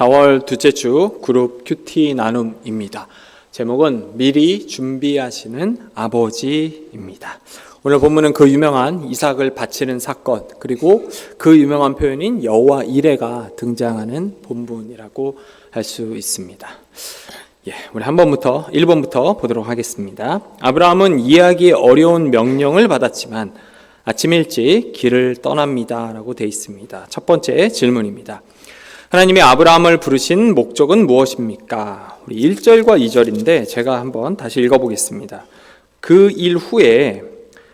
4월 둘째 주 그룹 큐티 나눔입니다. 제목은 미리 준비하시는 아버지입니다. 오늘 본문은 그 유명한 이삭을 바치는 사건, 그리고 그 유명한 표현인 여호와 이레가 등장하는 본문이라고 할 수 있습니다. 우리 1번부터 보도록 하겠습니다. 아브라함은 이해하기 어려운 명령을 받았지만 아침 일찍 길을 떠납니다 라고 되어 있습니다. 첫 번째 질문입니다. 하나님이 아브라함을 부르신 목적은 무엇입니까? 우리 1절과 2절인데 제가 한번 다시 읽어보겠습니다. 그 일 후에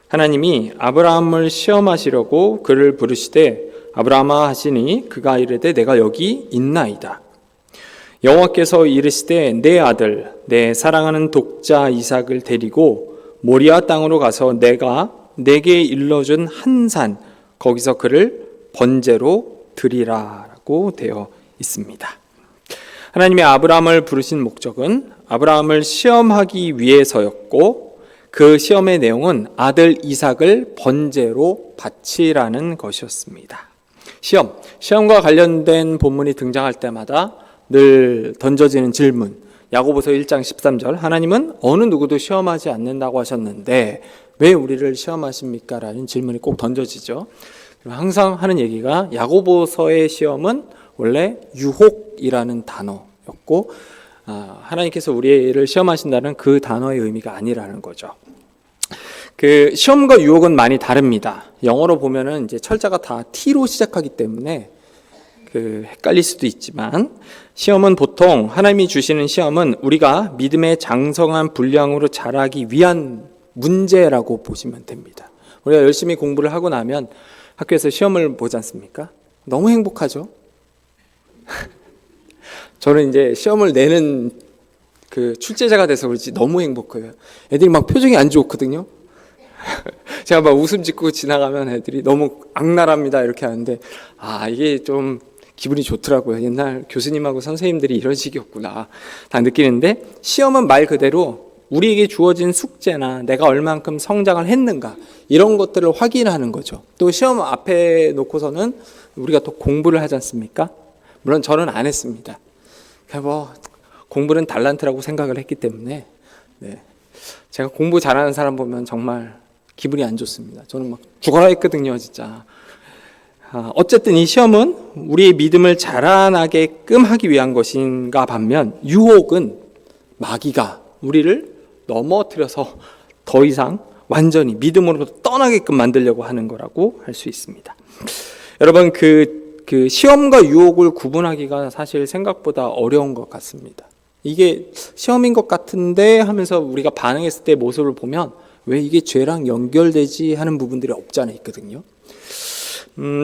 하나님이 아브라함을 시험하시려고 그를 부르시되 아브라함아 하시니 그가 이르되 내가 여기 있나이다. 여호와께서 이르시되 내 아들 내 사랑하는 독자 이삭을 데리고 모리아 땅으로 가서 내가 내게 일러준 한 산 거기서 그를 번제로 드리라 라고 되어 있습니다. 하나님이 아브라함을 부르신 목적은 아브라함을 시험하기 위해서였고 그 시험의 내용은 아들 이삭을 번제로 바치라는 것이었습니다. 시험과 관련된 본문이 등장할 때마다 늘 던져지는 질문, 야고보서 1장 13절, 하나님은 어느 누구도 시험하지 않는다고 하셨는데 왜 우리를 시험하십니까? 라는 질문이 꼭 던져지죠. 항상 하는 얘기가 야고보서의 시험은 원래 유혹이라는 단어였고 하나님께서 우리를 시험하신다는 그 단어의 의미가 아니라는 거죠. 그 시험과 유혹은 많이 다릅니다. 영어로 보면은 이제 철자가 다 T로 시작하기 때문에 헷갈릴 수도 있지만 시험은 보통 하나님이 주시는 시험은 우리가 믿음의 장성한 분량으로 자라기 위한 문제라고 보시면 됩니다. 우리가 열심히 공부를 하고 나면 학교에서 시험을 보지 않습니까? 너무 행복하죠? 저는 이제 시험을 내는 그 출제자가 돼서 그렇지 너무 행복해요. 애들이 막 표정이 안 좋거든요. 제가 막 웃음 짓고 지나가면 애들이 너무 악랄합니다 이렇게 하는데 이게 좀 기분이 좋더라고요. 옛날 교수님하고 선생님들이 이런 식이었구나 다 느끼는데, 시험은 말 그대로 우리에게 주어진 숙제나 내가 얼만큼 성장을 했는가 이런 것들을 확인하는 거죠. 또 시험 앞에 놓고서는 우리가 또 공부를 하지 않습니까? 물론 저는 안 했습니다. 공부는 달란트라고 생각을 했기 때문에 제가 공부 잘하는 사람 보면 정말 기분이 안 좋습니다. 저는 막 죽어라 했거든요, 진짜. 어쨌든 이 시험은 우리의 믿음을 자라나게끔 하기 위한 것인가 반면 유혹은 마귀가 우리를 넘어뜨려서 더 이상 완전히 믿음으로 떠나게끔 만들려고 하는 거라고 할 수 있습니다. 여러분 그 시험과 유혹을 구분하기가 사실 생각보다 어려운 것 같습니다. 이게 시험인 것 같은데 하면서 우리가 반응했을 때 모습을 보면 왜 이게 죄랑 연결되지 하는 부분들이 없지 않아 있거든요.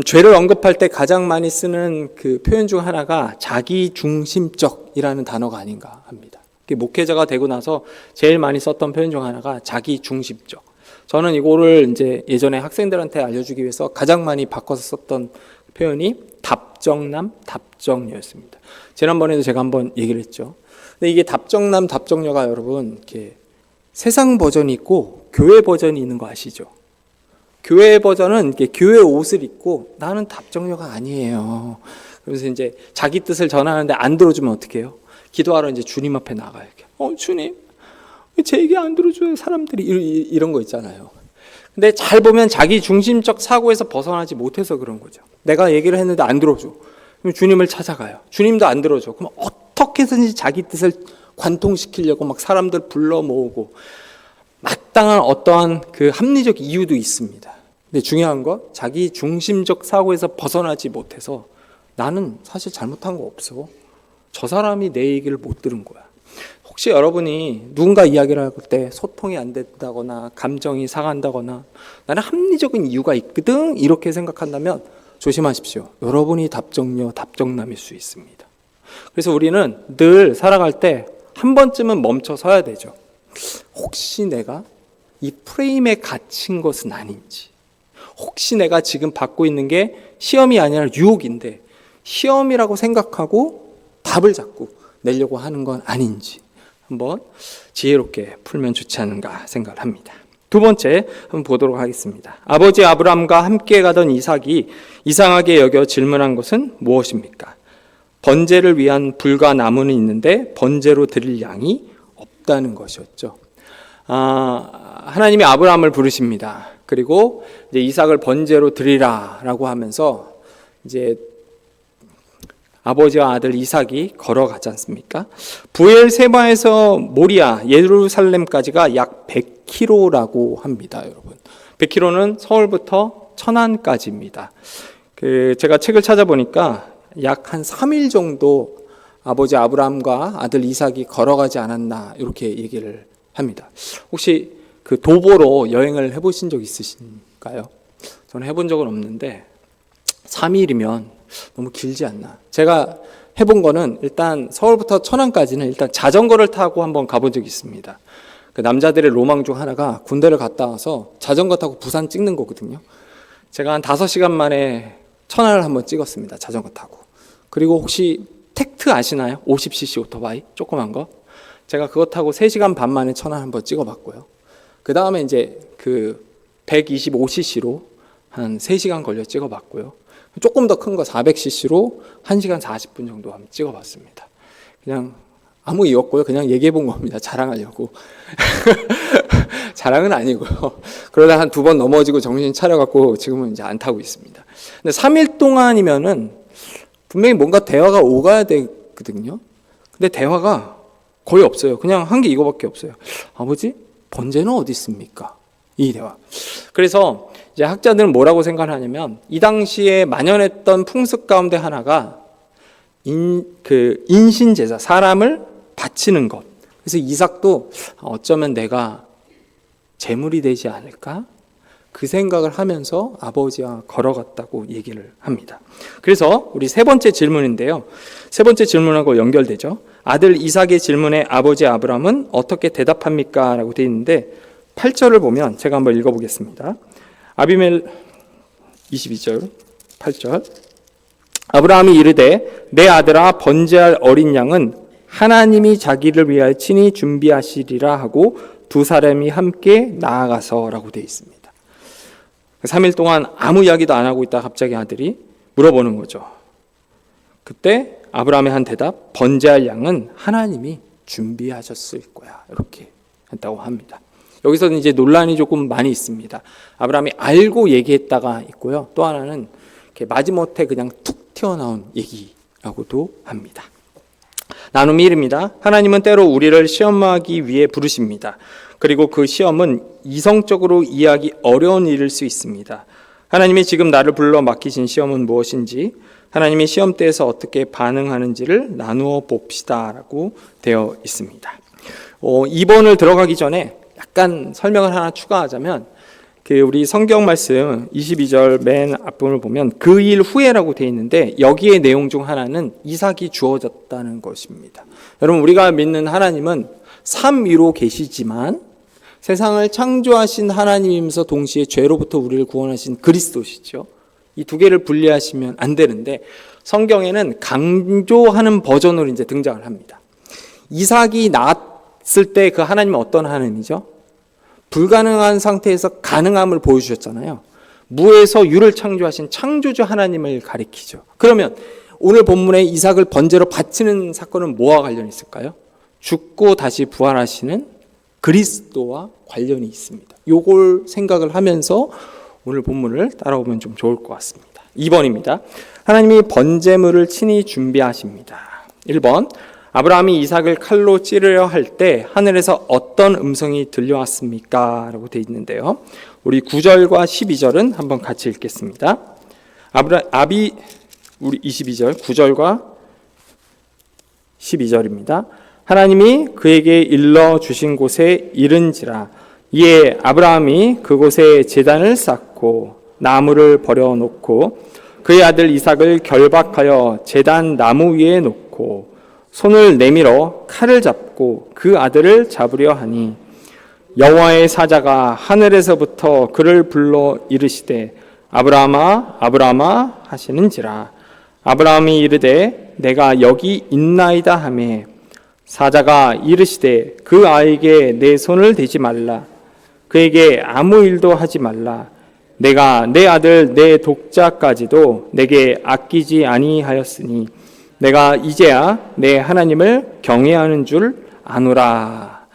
죄를 언급할 때 가장 많이 쓰는 그 표현 중 하나가 자기중심적이라는 단어가 아닌가 합니다. 목회자가 되고 나서 제일 많이 썼던 표현 중 하나가 자기중심적. 저는 이거를 이제 예전에 학생들한테 알려주기 위해서 가장 많이 바꿔서 썼던 표현이 답정남, 답정녀였습니다. 지난번에도 제가 한번 얘기를 했죠. 근데 이게 답정남, 답정녀가 여러분 이렇게 세상 버전이 있고 교회 버전이 있는 거 아시죠? 교회 버전은 이렇게 교회 옷을 입고 나는 답정녀가 아니에요. 그래서 이제 자기 뜻을 전하는데 안 들어주면 어떻게 해요? 기도하러 이제 주님 앞에 나가요. 주님, 제 얘기 안 들어줘요. 사람들이 이런 거 있잖아요. 근데 잘 보면 자기 중심적 사고에서 벗어나지 못해서 그런 거죠. 내가 얘기를 했는데 안 들어줘. 그럼 주님을 찾아가요. 주님도 안 들어줘. 그럼 어떻게 해서든지 자기 뜻을 관통시키려고 막 사람들 불러 모으고 마땅한 어떠한 그 합리적 이유도 있습니다. 근데 중요한 거 자기 중심적 사고에서 벗어나지 못해서 나는 사실 잘못한 거 없어. 저 사람이 내 얘기를 못 들은 거야. 혹시 여러분이 누군가 이야기를 할 때 소통이 안 된다거나 감정이 상한다거나 나는 합리적인 이유가 있거든 이렇게 생각한다면 조심하십시오. 여러분이 답정녀, 답정남일 수 있습니다. 그래서 우리는 늘 살아갈 때 한 번쯤은 멈춰 서야 되죠. 혹시 내가 이 프레임에 갇힌 것은 아닌지, 혹시 내가 지금 받고 있는 게 시험이 아니라 유혹인데 시험이라고 생각하고 답을 자꾸 내려고 하는 건 아닌지 한번 지혜롭게 풀면 좋지 않은가 생각을 합니다. 두 번째 한번 보도록 하겠습니다. 아버지 아브라함과 함께 가던 이삭이 이상하게 여겨 질문한 것은 무엇입니까? 번제를 위한 불과 나무는 있는데 번제로 드릴 양이 없다는 것이었죠. 하나님이 아브라함을 부르십니다. 그리고 이제 이삭을 번제로 드리라라고 하면서 이제 아버지와 아들 이삭이 걸어가지 않습니까? 부엘세바에서 모리아, 예루살렘까지가 약 100km라고 합니다, 여러분. 100km는 서울부터 천안까지입니다. 제가 책을 찾아보니까 약 한 3일 정도 아버지 아브라함과 아들 이삭이 걸어가지 않았나 이렇게 얘기를 합니다. 혹시 그 도보로 여행을 해보신 적 있으신가요? 저는 해본 적은 없는데 3일이면 너무 길지 않나. 제가 해본 거는 일단 서울부터 천안까지는 일단 자전거를 타고 한번 가본 적이 있습니다. 그 남자들의 로망 중 하나가 군대를 갔다 와서 자전거 타고 부산 찍는 거거든요. 제가 한 5시간 만에 천안을 한번 찍었습니다. 자전거 타고. 그리고 혹시 텍트 아시나요? 50cc 오토바이 조그만 거. 제가 그거 타고 3시간 반 만에 천안 한번 찍어봤고요. 그 다음에 이제 그 125cc로 한 3시간 걸려 찍어봤고요. 조금 더 큰 거 400cc로 1시간 40분 정도 한번 찍어봤습니다. 그냥 아무 이유 없고요. 그냥 얘기해 본 겁니다. 자랑하려고. 자랑은 아니고요. 그러다 한 2번 넘어지고 정신 차려갖고 지금은 이제 안 타고 있습니다. 근데 3일 동안이면은 분명히 뭔가 대화가 오가야 되거든요. 근데 대화가 거의 없어요. 그냥 한 게 이거밖에 없어요. 아버지, 번제는 어디 있습니까? 이 대화. 그래서 이제 학자들은 뭐라고 생각하냐면 이 당시에 만연했던 풍습 가운데 하나가 인신제사, 사람을 바치는 것. 그래서 이삭도 어쩌면 내가 제물이 되지 않을까? 그 생각을 하면서 아버지와 걸어갔다고 얘기를 합니다. 그래서 우리 세 번째 질문인데요. 세 번째 질문하고 연결되죠. 아들 이삭의 질문에 아버지 아브라함은 어떻게 대답합니까? 라고 되어 있는데 8절을 보면 제가 한번 읽어보겠습니다. 22절 8절 아브라함이 이르되 내 아들아 번제할 어린 양은 하나님이 자기를 위하여 친히 준비하시리라 하고 두 사람이 함께 나아가서라고 되어 있습니다. 3일 동안 아무 이야기도 안 하고 있다가 갑자기 아들이 물어보는 거죠. 그때 아브라함의 한 대답, 번제할 양은 하나님이 준비하셨을 거야. 이렇게 했다고 합니다. 여기서는 이제 논란이 조금 많이 있습니다. 아브라함이 알고 얘기했다가 있고요. 또 하나는 이렇게 마지못해 그냥 툭 튀어나온 얘기라고도 합니다. 나눔 1입니다. 하나님은 때로 우리를 시험하기 위해 부르십니다. 그리고 그 시험은 이성적으로 이해하기 어려운 일일 수 있습니다. 하나님이 지금 나를 불러 맡기신 시험은 무엇인지, 하나님이 시험대에서 어떻게 반응하는지를 나누어 봅시다라고 되어 있습니다. 2번을 들어가기 전에 약간 설명을 하나 추가하자면 우리 성경 말씀 22절 맨 앞부분을 보면 그 일 후에라고 되어 있는데 여기에 내용 중 하나는 이삭이 주어졌다는 것입니다. 여러분, 우리가 믿는 하나님은 삼위로 계시지만 세상을 창조하신 하나님이면서 동시에 죄로부터 우리를 구원하신 그리스도시죠. 이 두 개를 분리하시면 안 되는데 성경에는 강조하는 버전으로 이제 등장을 합니다. 이삭이 낳았을 때 그 하나님은 어떤 하나님이죠? 불가능한 상태에서 가능함을 보여주셨잖아요. 무에서 유를 창조하신 창조주 하나님을 가리키죠. 그러면 오늘 본문의 이삭을 번제로 바치는 사건은 뭐와 관련이 있을까요? 죽고 다시 부활하시는 그리스도와 관련이 있습니다. 요걸 생각을 하면서 오늘 본문을 따라오면 좀 좋을 것 같습니다. 2번입니다. 하나님이 번제물을 친히 준비하십니다. 1번, 아브라함이 이삭을 칼로 찌르려 할 때 하늘에서 어떤 음성이 들려왔습니까? 라고 되어 있는데요. 우리 9절과 12절은 한번 같이 읽겠습니다. 우리 22절 9절과 12절입니다. 하나님이 그에게 일러 주신 곳에 이른지라 이에 아브라함이 그곳에 제단을 쌓고 나무를 버려놓고 그의 아들 이삭을 결박하여 제단 나무 위에 놓고 손을 내밀어 칼을 잡고 그 아들을 잡으려 하니 여호와의 사자가 하늘에서부터 그를 불러 이르시되 아브라함아 아브라함아 하시는지라 아브라함이 이르되 내가 여기 있나이다 하매 사자가 이르시되 그 아이에게 내 손을 대지 말라 그에게 아무 일도 하지 말라 내가 내 아들 내 독자까지도 내게 아끼지 아니하였으니 내가 이제야 내 하나님을 경외하는 줄 아노라.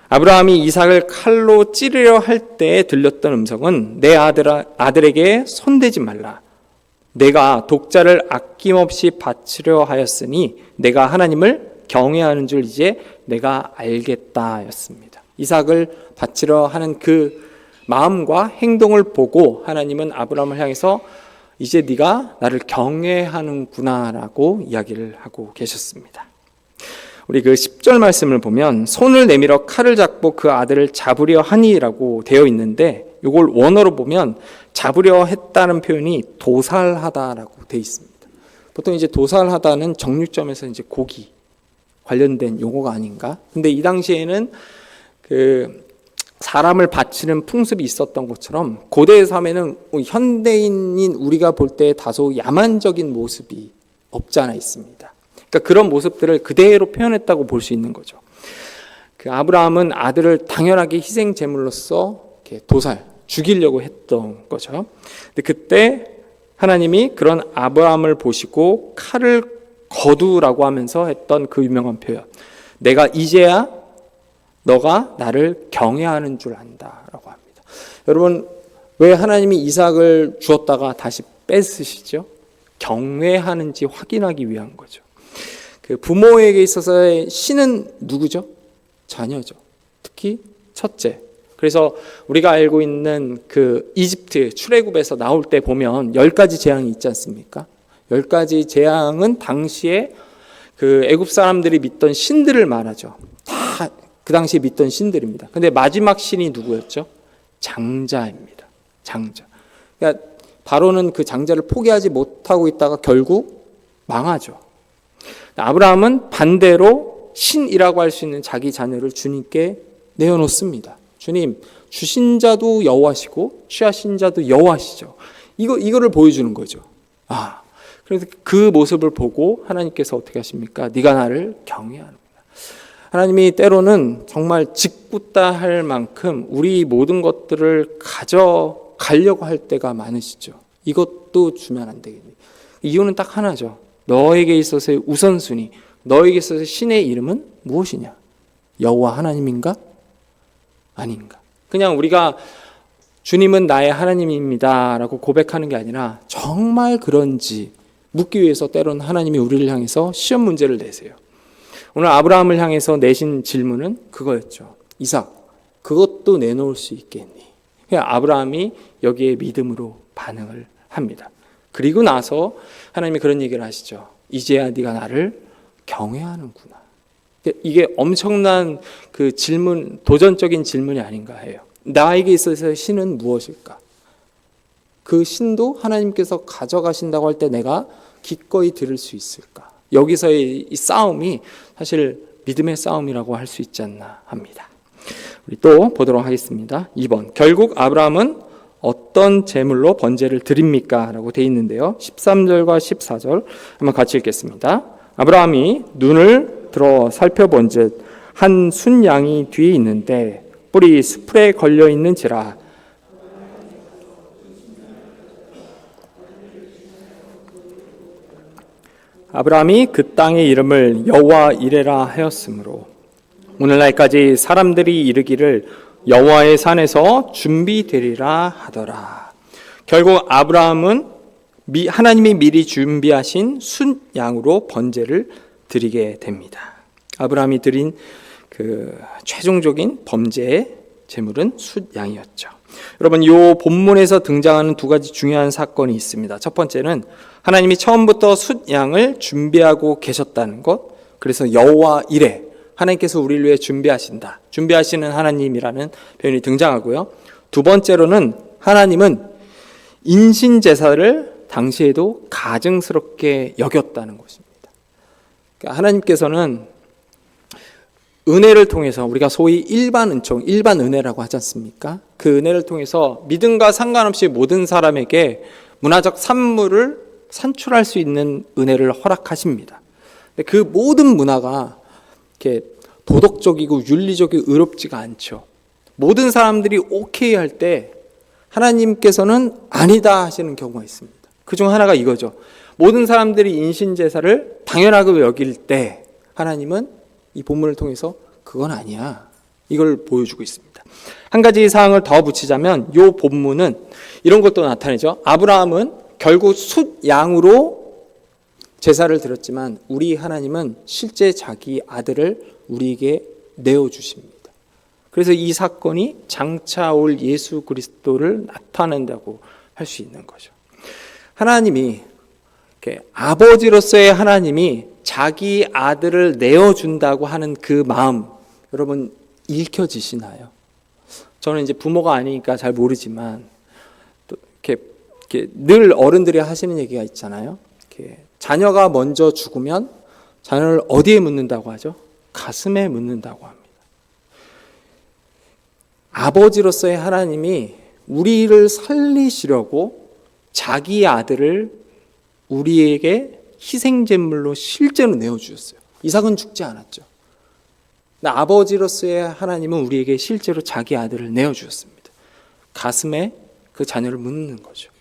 아브라함이 이삭을 칼로 찌르려 할 때 들렸던 음성은 내 아들에게 손대지 말라. 내가 독자를 아낌없이 바치려 하였으니 내가 하나님을 경외하는 줄 이제 내가 알겠다 였습니다. 이삭을 바치려 하는 그 마음과 행동을 보고 하나님은 아브라함을 향해서 이제 네가 나를 경외하는구나 라고 이야기를 하고 계셨습니다. 우리 그 10절 말씀을 보면 손을 내밀어 칼을 잡고 그 아들을 잡으려 하니라고 되어 있는데 이걸 원어로 보면 잡으려 했다는 표현이 도살하다라고 되어 있습니다. 보통 이제 도살하다는 정육점에서 이제 고기 관련된 용어가 아닌가? 근데 이 당시에는 그 사람을 바치는 풍습이 있었던 것처럼 고대의 삶에는 현대인인 우리가 볼 때 다소 야만적인 모습이 없지 않아 있습니다. 그러니까 그런 모습들을 그대로 표현했다고 볼 수 있는 거죠. 그 아브라함은 아들을 당연하게 희생 제물로서 도살, 죽이려고 했던 거죠. 근데 그때 하나님이 그런 아브라함을 보시고 칼을 거두라고 하면서 했던 그 유명한 표현. 내가 이제야 너가 나를 경외하는 줄 안다라고 합니다. 여러분, 왜 하나님이 이삭을 주었다가 다시 뺏으시죠? 경외하는지 확인하기 위한 거죠. 그 부모에게 있어서의 신은 누구죠? 자녀죠. 특히 첫째. 그래서 우리가 알고 있는 그 이집트 출애굽에서 나올 때 보면 10가지 재앙이 있지 않습니까? 10가지 재앙은 당시에 그 애굽 사람들이 믿던 신들을 말하죠. 다 그 당시에 믿던 신들입니다. 근데 마지막 신이 누구였죠? 장자입니다. 장자. 그러니까 바로는 그 장자를 포기하지 못하고 있다가 결국 망하죠. 아브라함은 반대로 신이라고 할 수 있는 자기 자녀를 주님께 내어놓습니다. 주님, 주신 자도 여호와시고 취하신 자도 여호와시죠. 이거를 보여주는 거죠. 그래서 그 모습을 보고 하나님께서 어떻게 하십니까? 네가 나를 경외하는구나. 하나님이 때로는 정말 짓궂다 할 만큼 우리 모든 것들을 가져가려고 할 때가 많으시죠. 이것도 주면 안 되겠네. 이유는 딱 하나죠. 너에게 있어서의 우선순위, 너에게 있어서의 신의 이름은 무엇이냐? 여호와 하나님인가? 아닌가? 그냥 우리가 주님은 나의 하나님입니다 라고 고백하는 게 아니라 정말 그런지 묻기 위해서 때로는 하나님이 우리를 향해서 시험 문제를 내세요. 오늘 아브라함을 향해서 내신 질문은 그거였죠. 이삭, 그것도 내놓을 수 있겠니? 아브라함이 여기에 믿음으로 반응을 합니다. 그리고 나서 하나님이 그런 얘기를 하시죠. 이제야 네가 나를 경외하는구나. 이게 엄청난 그 질문, 도전적인 질문이 아닌가 해요. 나에게 있어서 신은 무엇일까? 그 신도 하나님께서 가져가신다고 할 때 내가 기꺼이 들을 수 있을까? 여기서의 이 싸움이 사실 믿음의 싸움이라고 할 수 있지 않나 합니다. 우리 또 보도록 하겠습니다. 2번. 결국 아브라함은 어떤 제물로 번제를 드립니까? 라고 되어 있는데요. 13절과 14절 한번 같이 읽겠습니다. 아브라함이 눈을 들어 살펴본즉 한 순양이 뒤에 있는데 뿔이 수풀에 걸려 있는지라. 아브라함이 그 땅의 이름을 여호와 이레라 하였으므로 오늘날까지 사람들이 이르기를 여호와의 산에서 준비되리라 하더라. 결국 아브라함은 하나님이 미리 준비하신 순양으로 번제를 드리게 됩니다. 아브라함이 드린 그 최종적인 범죄의 제물은 순양이었죠. 여러분, 이 본문에서 등장하는 두 가지 중요한 사건이 있습니다. 첫 번째는 하나님이 처음부터 순양을 준비하고 계셨다는 것. 그래서 여호와 이레, 하나님께서 우리를 위해 준비하신다. 준비하시는 하나님이라는 표현이 등장하고요. 두 번째로는 하나님은 인신제사를 당시에도 가증스럽게 여겼다는 것입니다. 그러니까 하나님께서는 은혜를 통해서 우리가 소위 일반 은총, 일반 은혜라고 하지 않습니까? 그 은혜를 통해서 믿음과 상관없이 모든 사람에게 문화적 산물을 산출할 수 있는 은혜를 허락하십니다. 근데 그 모든 문화가 이렇게 도덕적이고 윤리적이고 의롭지가 않죠. 모든 사람들이 오케이 할 때 하나님께서는 아니다 하시는 경우가 있습니다. 그중 하나가 이거죠. 모든 사람들이 인신제사를 당연하게 여길 때 하나님은 이 본문을 통해서 그건 아니야, 이걸 보여주고 있습니다. 한 가지 사항을 더 붙이자면 이 본문은 이런 것도 나타내죠. 아브라함은 결국 숫양으로 제사를 드렸지만 우리 하나님은 실제 자기 아들을 우리에게 내어주십니다. 그래서 이 사건이 장차 올 예수 그리스도를 나타낸다고 할 수 있는 거죠. 하나님이, 아버지로서의 하나님이 자기 아들을 내어준다고 하는 그 마음, 여러분 읽혀지시나요? 저는 이제 부모가 아니니까 잘 모르지만 또 이렇게 늘 어른들이 하시는 얘기가 있잖아요. 자녀가 먼저 죽으면 자녀를 어디에 묻는다고 하죠? 가슴에 묻는다고 합니다. 아버지로서의 하나님이 우리를 살리시려고 자기 아들을 우리에게 희생제물로 실제로 내어주셨어요. 이삭은 죽지 않았죠. 아버지로서의 하나님은 우리에게 실제로 자기 아들을 내어주셨습니다. 가슴에 그 자녀를 묻는 거죠.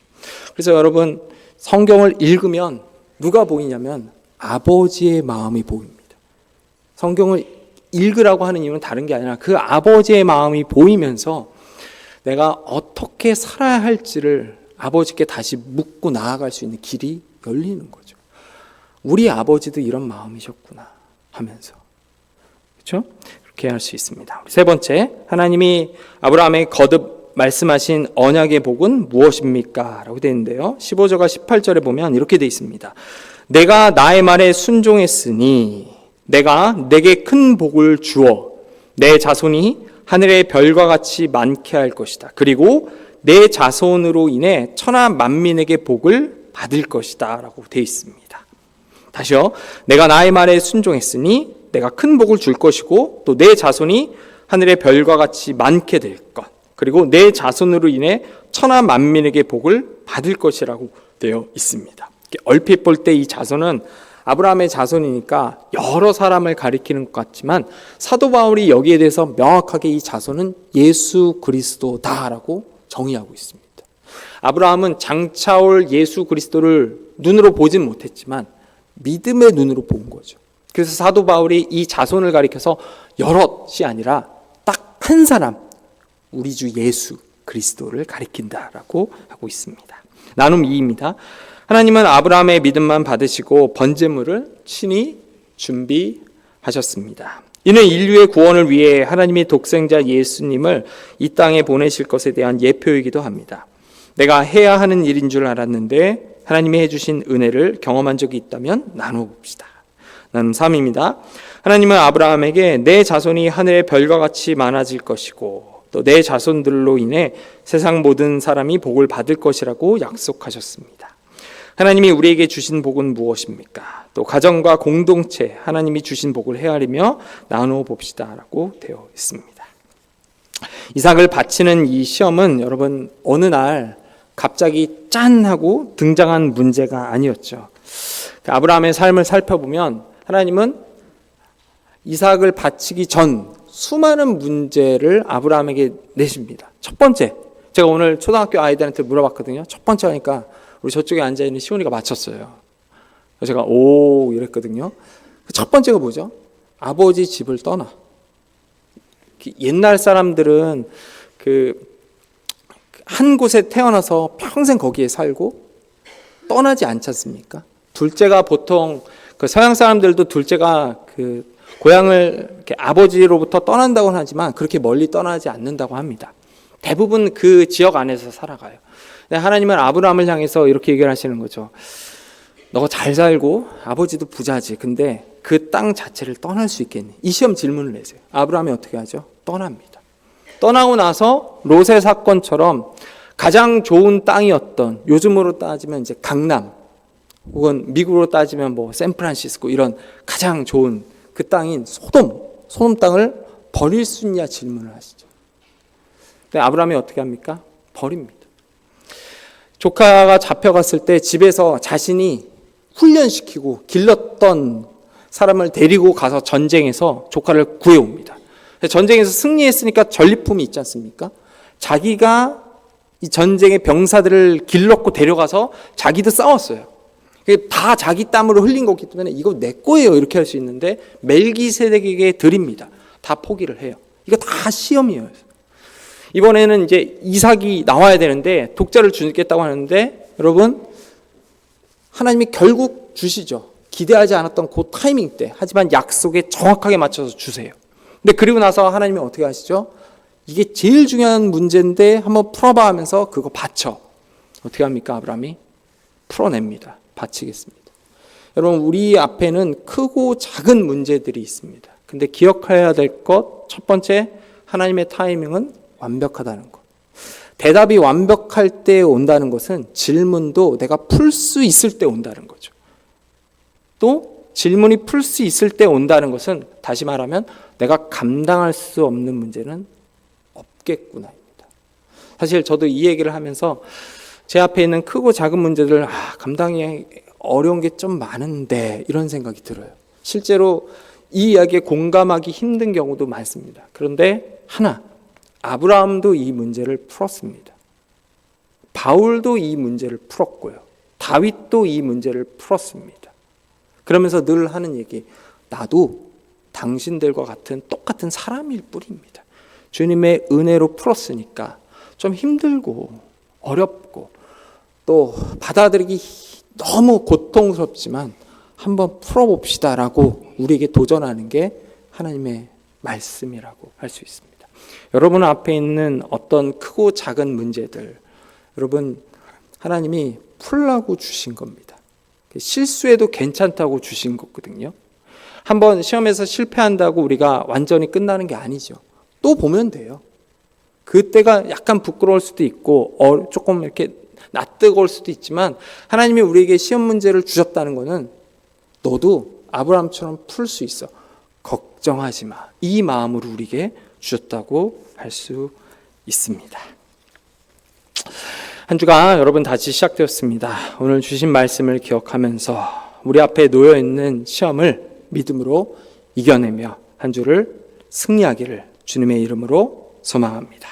그래서 여러분 성경을 읽으면 누가 보이냐면 아버지의 마음이 보입니다. 성경을 읽으라고 하는 이유는 다른 게 아니라 그 아버지의 마음이 보이면서 내가 어떻게 살아야 할지를 아버지께 다시 묻고 나아갈 수 있는 길이 열리는 거죠. 우리 아버지도 이런 마음이셨구나 하면서, 그렇죠? 그렇게 할 수 있습니다. 세 번째, 하나님이 아브라함에게 거듭 말씀하신 언약의 복은 무엇입니까? 라고 되어 있는데요. 15절과 18절에 보면 이렇게 되어 있습니다. 내가 나의 말에 순종했으니 내가 내게 큰 복을 주어 내 자손이 하늘의 별과 같이 많게 할 것이다. 그리고 내 자손으로 인해 천하 만민에게 복을 받을 것이다 라고 되어 있습니다. 다시요. 내가 나의 말에 순종했으니 내가 큰 복을 줄 것이고 또 내 자손이 하늘의 별과 같이 많게 될 것, 그리고 내 자손으로 인해 천하 만민에게 복을 받을 것이라고 되어 있습니다. 얼핏 볼 때 이 자손은 아브라함의 자손이니까 여러 사람을 가리키는 것 같지만 사도 바울이 여기에 대해서 명확하게 이 자손은 예수 그리스도다라고 정의하고 있습니다. 아브라함은 장차 올 예수 그리스도를 눈으로 보진 못했지만 믿음의 눈으로 본 거죠. 그래서 사도 바울이 이 자손을 가리켜서 여럿이 아니라 딱 한 사람, 우리 주 예수 그리스도를 가리킨다라고 하고 있습니다. 나눔 2입니다. 하나님은 아브라함의 믿음만 받으시고 번제물을 친히 준비하셨습니다. 이는 인류의 구원을 위해 하나님이 독생자 예수님을 이 땅에 보내실 것에 대한 예표이기도 합니다. 내가 해야 하는 일인 줄 알았는데 하나님이 해주신 은혜를 경험한 적이 있다면 나누어 봅시다. 나눔 3입니다. 하나님은 아브라함에게 내 자손이 하늘의 별과 같이 많아질 것이고 또 내 자손들로 인해 세상 모든 사람이 복을 받을 것이라고 약속하셨습니다. 하나님이 우리에게 주신 복은 무엇입니까? 또 가정과 공동체 하나님이 주신 복을 헤아리며 나누어 봅시다라고 되어 있습니다. 이삭을 바치는 이 시험은 여러분 어느 날 갑자기 짠 하고 등장한 문제가 아니었죠. 아브라함의 삶을 살펴보면 하나님은 이삭을 바치기 전 수많은 문제를 아브라함에게 내십니다. 첫 번째, 제가 오늘 초등학교 아이들한테 물어봤거든요. 첫 번째 하니까 우리 저쪽에 앉아있는 시온이가 맞췄어요. 제가 오 이랬거든요. 첫 번째가 뭐죠? 아버지 집을 떠나. 옛날 사람들은 한 곳에 태어나서 평생 거기에 살고 떠나지 않지 않습니까? 둘째가 보통 서양 사람들도 둘째가 고향을 이렇게 아버지로부터 떠난다고는 하지만 그렇게 멀리 떠나지 않는다고 합니다. 대부분 그 지역 안에서 살아가요. 하나님은 아브라함을 향해서 이렇게 얘기를 하시는 거죠. 너가 잘 살고 아버지도 부자지. 근데 그 땅 자체를 떠날 수 있겠니? 이 시험 질문을 내세요. 아브라함이 어떻게 하죠? 떠납니다. 떠나고 나서 롯의 사건처럼 가장 좋은 땅이었던, 요즘으로 따지면 이제 강남 혹은 미국으로 따지면 뭐 샌프란시스코 이런 가장 좋은 그 땅인 소돔 땅을 버릴 수 있냐 질문을 하시죠. 근데 아브라함이 어떻게 합니까? 버립니다. 조카가 잡혀갔을 때 집에서 자신이 훈련시키고 길렀던 사람을 데리고 가서 전쟁에서 조카를 구해옵니다. 전쟁에서 승리했으니까 전리품이 있지 않습니까? 자기가 이 전쟁의 병사들을 길렀고 데려가서 자기도 싸웠어요. 다 자기 땀으로 흘린 거기 때문에 이거 내 거예요 이렇게 할 수 있는데 멜기세덱에게 드립니다. 다 포기를 해요. 이거 다 시험이에요. 이번에는 이제 이삭이 나와야 되는데 독자를 주겠다고 하는데 여러분 하나님이 결국 주시죠. 기대하지 않았던 그 타이밍 때. 하지만 약속에 정확하게 맞춰서 주세요. 근데 그리고 나서 하나님이 어떻게 하시죠? 이게 제일 중요한 문제인데 한번 풀어봐 하면서 그거 바쳐. 어떻게 합니까? 아브라함이 풀어냅니다. 바치겠습니다. 여러분 우리 앞에는 크고 작은 문제들이 있습니다. 근데 기억해야 될 것 첫 번째 하나님의 타이밍은 완벽하다는 것. 대답이 완벽할 때 온다는 것은 질문도 내가 풀 수 있을 때 온다는 거죠. 또 질문이 풀 수 있을 때 온다는 것은 다시 말하면 내가 감당할 수 없는 문제는 없겠구나입니다. 사실 저도 이 얘기를 하면서 제 앞에 있는 크고 작은 문제들 감당이 어려운 게 좀 많은데 이런 생각이 들어요. 실제로 이 이야기에 공감하기 힘든 경우도 많습니다. 그런데 하나, 아브라함도 이 문제를 풀었습니다. 바울도 이 문제를 풀었고요. 다윗도 이 문제를 풀었습니다. 그러면서 늘 하는 얘기, 나도 당신들과 같은 똑같은 사람일 뿐입니다. 주님의 은혜로 풀었으니까 좀 힘들고 어렵고 또 받아들이기 너무 고통스럽지만 한번 풀어봅시다라고 우리에게 도전하는 게 하나님의 말씀이라고 할 수 있습니다. 여러분 앞에 있는 어떤 크고 작은 문제들, 여러분 하나님이 풀라고 주신 겁니다. 실수해도 괜찮다고 주신 거거든요. 한번 시험에서 실패한다고 우리가 완전히 끝나는 게 아니죠. 또 보면 돼요. 그때가 약간 부끄러울 수도 있고 조금 이렇게 낯뜨거울 수도 있지만 하나님이 우리에게 시험 문제를 주셨다는 것은 너도 아브라함처럼 풀 수 있어. 걱정하지 마. 이 마음으로 우리에게 주셨다고 할 수 있습니다. 한 주가 여러분 다시 시작되었습니다. 오늘 주신 말씀을 기억하면서 우리 앞에 놓여 있는 시험을 믿음으로 이겨내며 한 주를 승리하기를 주님의 이름으로 소망합니다.